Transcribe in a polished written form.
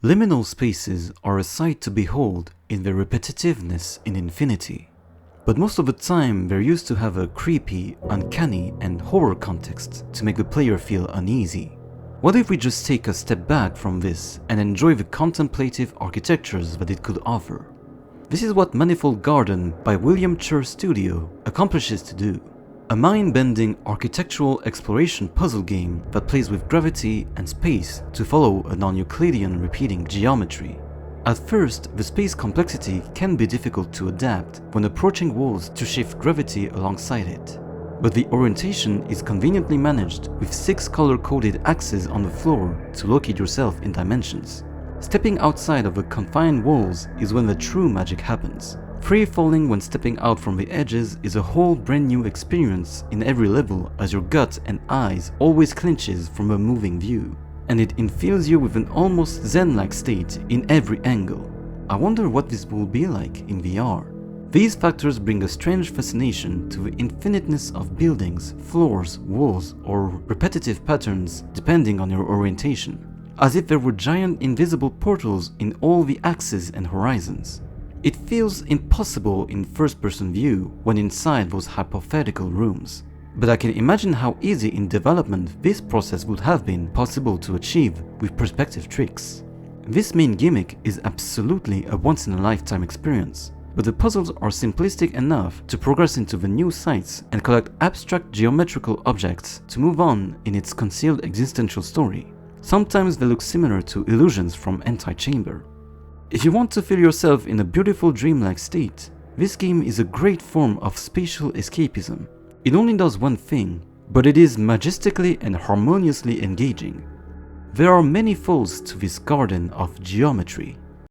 Liminal spaces are a sight to behold in their repetitiveness in infinity. But most of the time they're used to have a creepy, uncanny, and horror context to make the player feel uneasy. What if we just take a step back from this and enjoy the contemplative architectures that it could offer? This is what Manifold Garden by William Chur Studio accomplishes to do. A mind-bending architectural exploration puzzle game that plays with gravity and space to follow a non-Euclidean repeating geometry. At first, the space complexity can be difficult to adapt when approaching walls to shift gravity alongside it. But the orientation is conveniently managed with 6 color-coded axes on the floor to locate yourself in dimensions. Stepping outside of the confined walls is when the true magic happens. Free falling when stepping out from the edges is a whole brand new experience in every level, as your gut and eyes always clenches from a moving view, and it infills you with an almost zen-like state in every angle. I wonder what this will be like in VR. These factors bring a strange fascination to the infiniteness of buildings, floors, walls, or repetitive patterns depending on your orientation, as if there were giant invisible portals in all the axes and horizons. It feels impossible in first-person view when inside those hypothetical rooms, but I can imagine how easy in development this process would have been possible to achieve with perspective tricks. This main gimmick is absolutely a once-in-a-lifetime experience, but the puzzles are simplistic enough to progress into the new sites and collect abstract geometrical objects to move on in its concealed existential story. Sometimes they look similar to illusions from Antichamber. If you want to feel yourself in a beautiful dreamlike state, this game is a great form of spatial escapism. It only does one thing, but it is majestically and harmoniously engaging. There are many folds to this garden of geometry.